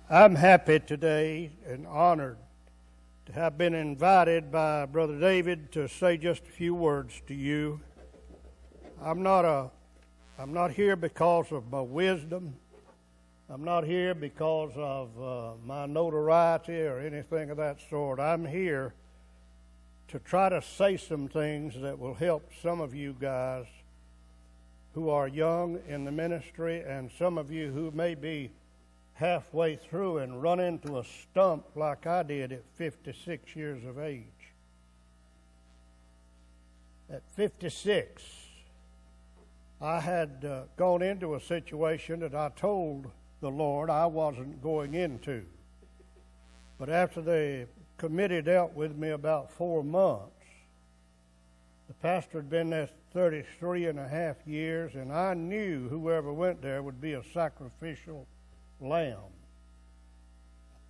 I'm happy today and honored to have been invited by Brother David to say just a few words to you. I'm not here because of my wisdom. I'm not here because of my notoriety or anything of that sort. I'm here to try to say some things that will help some of you guys who are young in the ministry and some of you who may be halfway through and run into a stump like I did at 56 years of age. At 56, I had gone into a situation that I told the Lord I wasn't going into. But after the committee dealt with me about 4 months, the pastor had been there 33 and a half years, and I knew whoever went there would be a sacrificial lamb.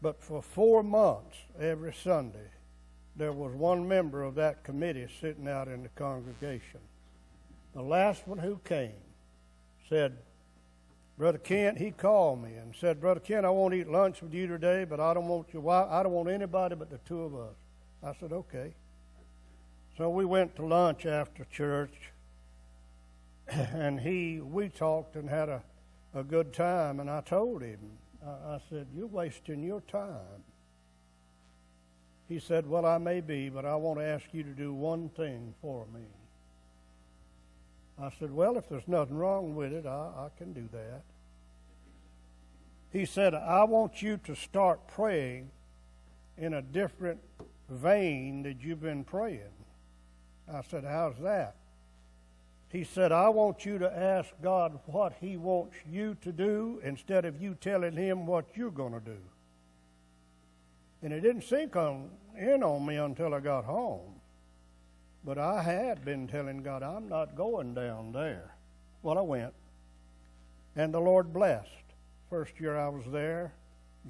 But for 4 months, every Sunday, there was one member of that committee sitting out in the congregation. The last one who came said, Brother Kent, he called me and said, Brother Kent, I won't eat lunch with you today, but I don't want anybody but the two of us. I said, okay. So we went to lunch after church, and we talked and had a good time, and I told him, I said, you're wasting your time. He said, well, I may be, but I want to ask you to do one thing for me. I said, well, if there's nothing wrong with it, I can do that. He said, I want you to start praying in a different vein that you've been praying. I said, how's that? He said, I want you to ask God what He wants you to do instead of you telling Him what you're going to do. And it didn't sink in on me until I got home. But I had been telling God, I'm not going down there. Well, I went. And the Lord blessed. First year I was there,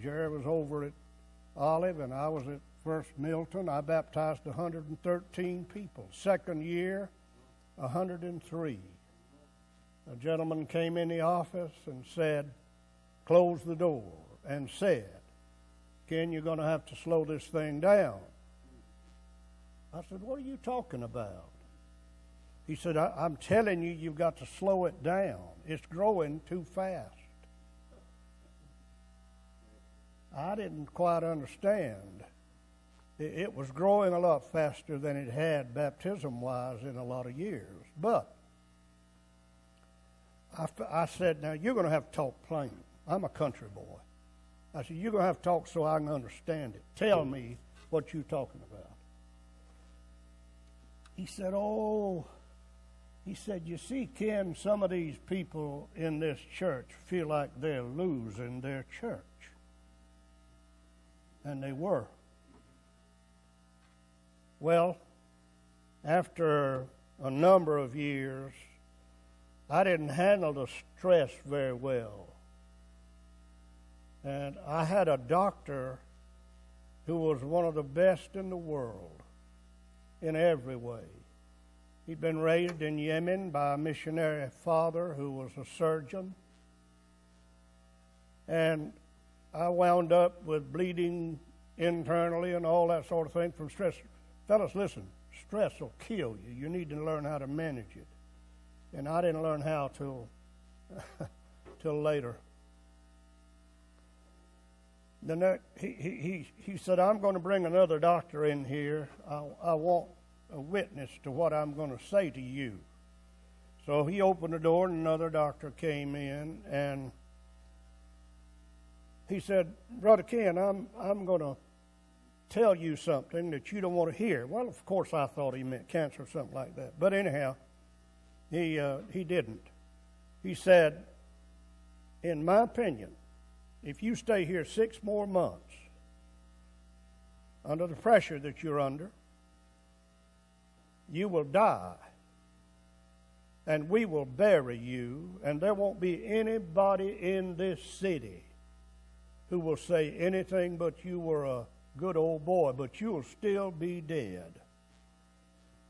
Jerry was over at Olive, and I was at First Milton. I baptized 113 people. Second year, 103. A gentleman came in the office and said, close the door, and said, Ken, you're going to have to slow this thing down. I said, what are you talking about? He said, I'm telling you, you've got to slow it down. It's growing too fast. I didn't quite understand. It was growing a lot faster than it had baptism-wise in a lot of years. But I said, now you're going to have to talk plain. I'm a country boy. I said, you're going to have to talk so I can understand it. Tell me what you're talking about. He said, you see, Ken, some of these people in this church feel like they're losing their church. And they were. Well, after a number of years, I didn't handle the stress very well. And I had a doctor who was one of the best in the world in every way. He'd been raised in Yemen by a missionary father who was a surgeon. And I wound up with bleeding internally and all that sort of thing from stress. Fellas, listen, stress will kill you. You need to learn how to manage it. And I didn't learn how till later. Then he said, I'm going to bring another doctor in here. I want a witness to what I'm going to say to you. So he opened the door and another doctor came in, and he said, Brother Ken, I'm going to tell you something that you don't want to hear. Well, of course, I thought he meant cancer or something like that. But anyhow, he didn't. He said, in my opinion, if you stay here 6 more months under the pressure that you're under, you will die. And we will bury you, and there won't be anybody in this city who will say anything but you were a good old boy, but you will still be dead.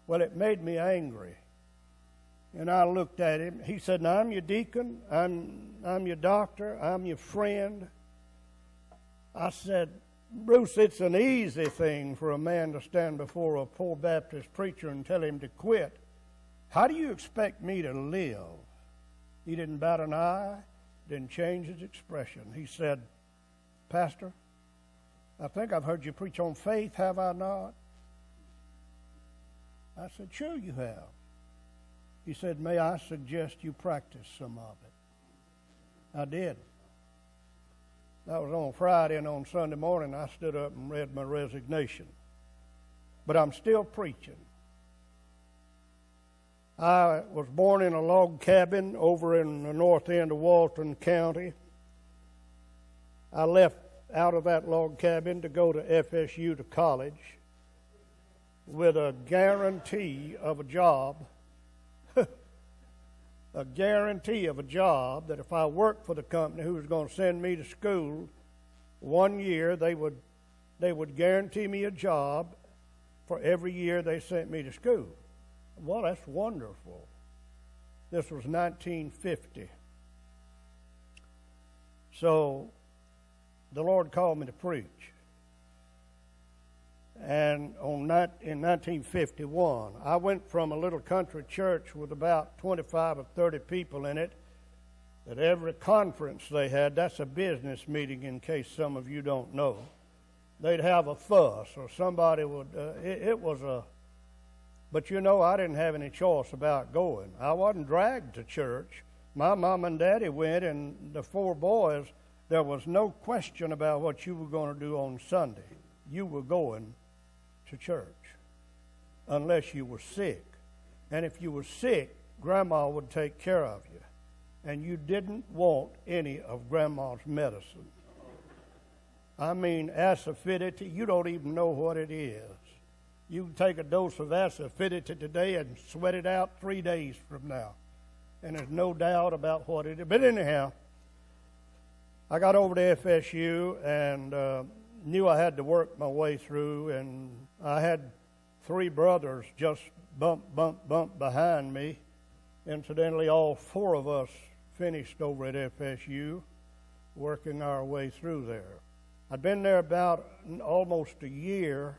Well, it made me angry. And I looked at him. He said, now, I'm your deacon, I'm your doctor, I'm your friend, I said, Bruce, it's an easy thing for a man to stand before a poor Baptist preacher and tell him to quit. How do you expect me to live? He didn't bat an eye, didn't change his expression. He said, Pastor, I think I've heard you preach on faith, have I not? I said, sure you have. He said, may I suggest you practice some of it? I did. That was on Friday, and on Sunday morning I stood up and read my resignation. But I'm still preaching. I was born in a log cabin over in the north end of Walton County. I left out of that log cabin to go to FSU to college with a guarantee of a job, a guarantee of a job that if I worked for the company who was going to send me to school 1 year, they would guarantee me a job for every year they sent me to school. Well, that's wonderful. This was 1950. So the Lord called me to preach. And in 1951, I went from a little country church with about 25 or 30 people in it, that every conference they had, that's a business meeting in case some of you don't know, they'd have a fuss or somebody would, but you know, I didn't have any choice about going. I wasn't dragged to church. My mom and daddy went, and the 4 boys, there was no question about what you were going to do on Sunday. You were going to church unless you were sick. And if you were sick, Grandma would take care of you. And you didn't want any of Grandma's medicine. I mean, acidity, you don't even know what it is. You can take a dose of acidity today and sweat it out 3 days from now. And there's no doubt about what it is. But anyhow, I got over to FSU and knew I had to work my way through. And I had 3 brothers just bump behind me. Incidentally, all 4 of us finished over at FSU, working our way through there. I'd been there about almost a year.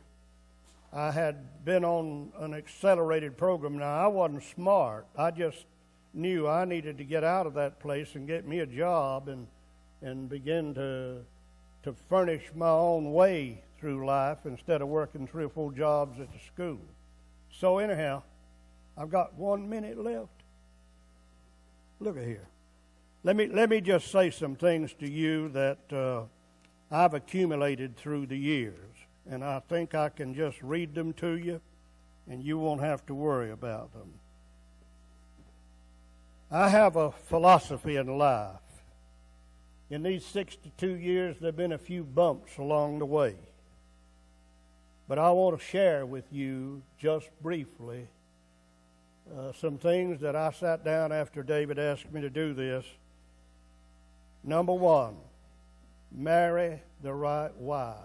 I had been on an accelerated program. Now, I wasn't smart. I just knew I needed to get out of that place and get me a job and begin to furnish my own way through life instead of working 3 or 4 jobs at the school. So anyhow, I've got 1 minute left. Look at here. Let me just say some things to you that I've accumulated through the years. And I think I can just read them to you, and you won't have to worry about them. I have a philosophy in life. In these 62 years, there have been a few bumps along the way. But I want to share with you, just briefly, some things that I sat down after David asked me to do this. Number 1, marry the right wife.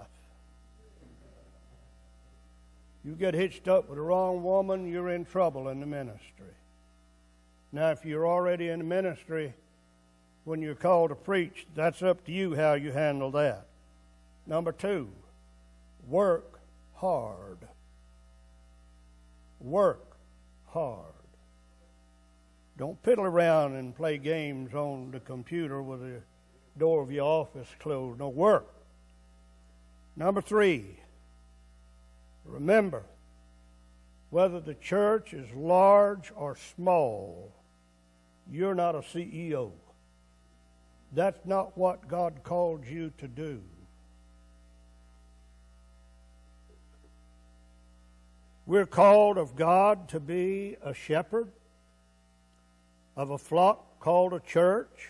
You get hitched up with the wrong woman, you're in trouble in the ministry. Now, if you're already in the ministry, when you're called to preach, that's up to you how you handle that. Number 2, work hard. Work hard. Don't piddle around and play games on the computer with the door of your office closed. No, work. Number 3, remember, whether the church is large or small, you're not a CEO. That's not what God called you to do. We're called of God to be a shepherd of a flock called a church,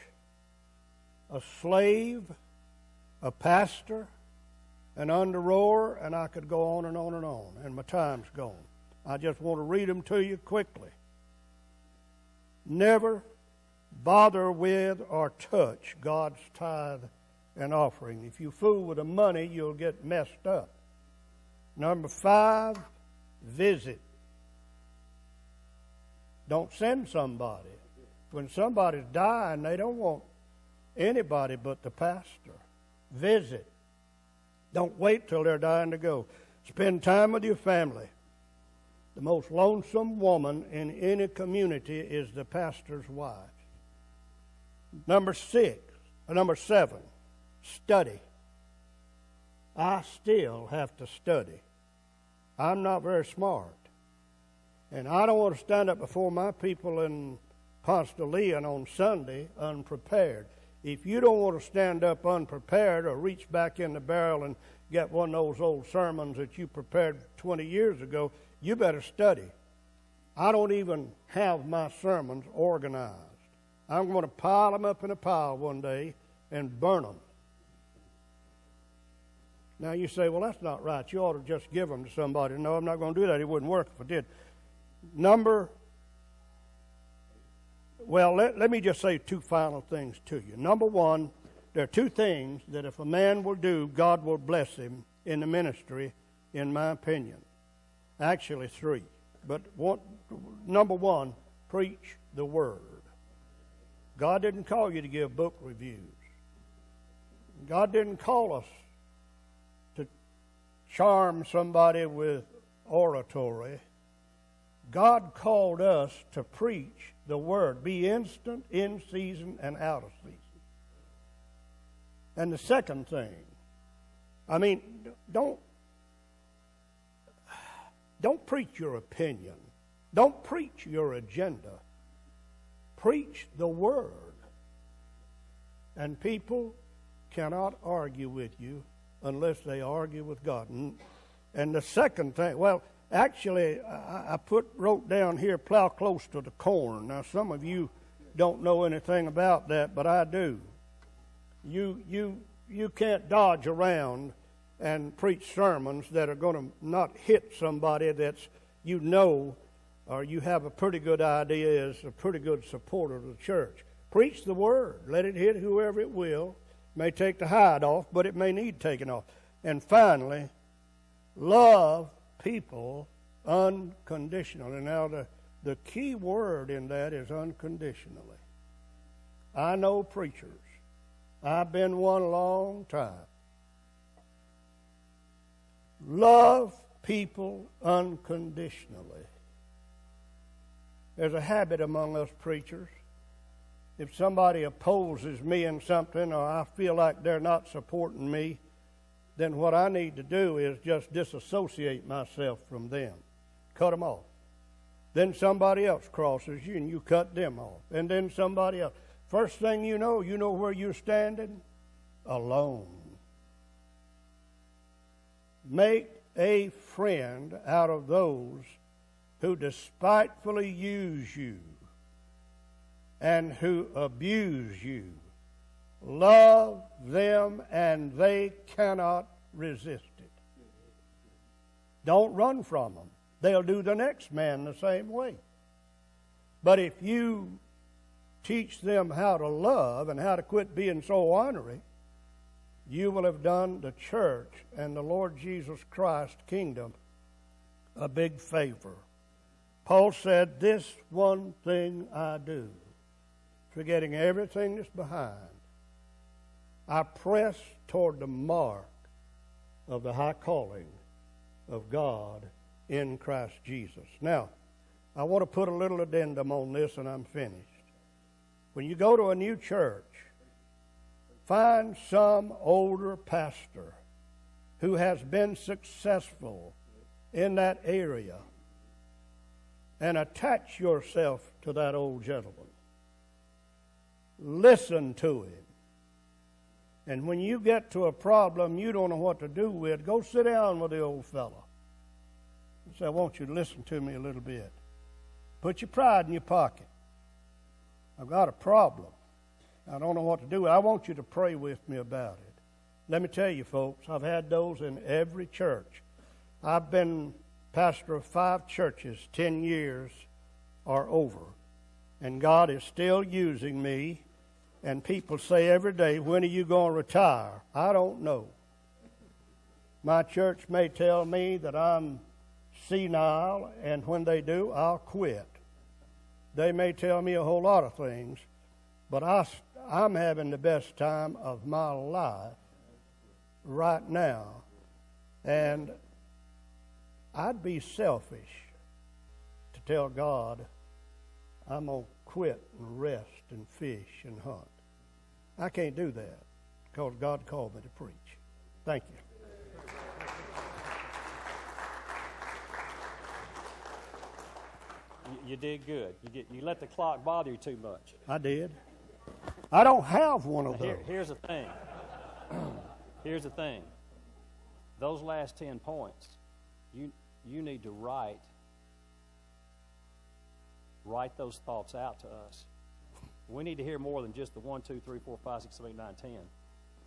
a slave, a pastor, an under-rower, and I could go on and on and on, and my time's gone. I just want to read them to you quickly. Never bother with or touch God's tithe and offering. If you fool with the money, you'll get messed up. Number 5, visit. Don't send somebody. When somebody's dying, they don't want anybody but the pastor. Visit. Don't wait till they're dying to go. Spend time with your family. The most lonesome woman in any community is the pastor's wife. Number 7, study. I still have to study. I'm not very smart. And I don't want to stand up before my people in Ponce Deleon on Sunday unprepared. If you don't want to stand up unprepared or reach back in the barrel and get one of those old sermons that you prepared 20 years ago, you better study. I don't even have my sermons organized. I'm going to pile them up in a pile one day and burn them. Now you say, well, that's not right. You ought to just give them to somebody. No, I'm not going to do that. It wouldn't work if I did. Let me just say 2 final things to you. Number 1, there are 2 things that if a man will do, God will bless him in the ministry, in my opinion. Actually 3. But number 1, preach the Word. God didn't call you to give book reviews. God didn't call us to charm somebody with oratory. God called us to preach the Word. Be instant, in season, and out of season. And the second thing, don't preach your opinion. Don't preach your agenda. Preach the Word. And people cannot argue with you unless they argue with God. And the second thing, actually, I wrote down here, plow close to the corn. Now, some of you don't know anything about that, but I do. You can't dodge around and preach sermons that are going to not hit somebody that's, or you have a pretty good idea is a pretty good supporter of the church. Preach the Word. Let it hit whoever it will. It may take the hide off, but it may need taken off. And finally, love people unconditionally. Now, the key word in that is unconditionally. I know preachers. I've been one a long time. Love people unconditionally. There's a habit among us preachers. If somebody opposes me in something or I feel like they're not supporting me, then what I need to do is just disassociate myself from them. Cut them off. Then somebody else crosses you and you cut them off. And then somebody else. First thing you know where you're standing? Alone. Make a friend out of those who despitefully use you and who abuse you. Love them and they cannot resist it. Don't run from them. They'll do the next man the same way. But if you teach them how to love and how to quit being so ornery, you will have done the church and the Lord Jesus Christ kingdom a big favor. Paul said, "This one thing I do, forgetting everything that's behind, I press toward the mark of the high calling of God in Christ Jesus." Now, I want to put a little addendum on this and I'm finished. When you go to a new church, find some older pastor who has been successful in that area and attach yourself to that old gentleman. Listen to him. And when you get to a problem you don't know what to do with, go sit down with the old fellow. And say, "I want you to listen to me a little bit. Put your pride in your pocket. I've got a problem. I don't know what to do. I want you to pray with me about it." Let me tell you, folks, I've had those in every church. I've been pastor of 5 churches, 10 years or over. And God is still using me. And people say every day, "When are you going to retire?" I don't know. My church may tell me that I'm senile, and when they do, I'll quit. They may tell me a whole lot of things, but I'm having the best time of my life right now, and I'd be selfish to tell God I'm going to quit and rest and fish and hunt. I can't do that because God called me to preach. Thank you. You did good. You let the clock bother you too much. I did. I don't have one of those. Here's the thing. Here's the thing. Those last 10 points, you need to write those thoughts out to us. We need to hear more than just the 1, 2, 3, 4, 5, 6, 7, 8, 9, 10.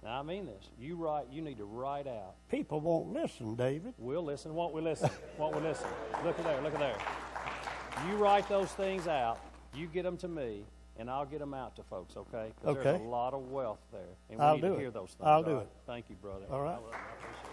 Now, I mean this. You need to write out. People won't listen, David. We'll listen. Won't we listen? Won't we listen? Look at there. Look at there. You write those things out. You get them to me, and I'll get them out to folks, okay? Because there's a lot of wealth there, and we need to hear those things. I'll do it. Thank you, brother. All right. I appreciate it.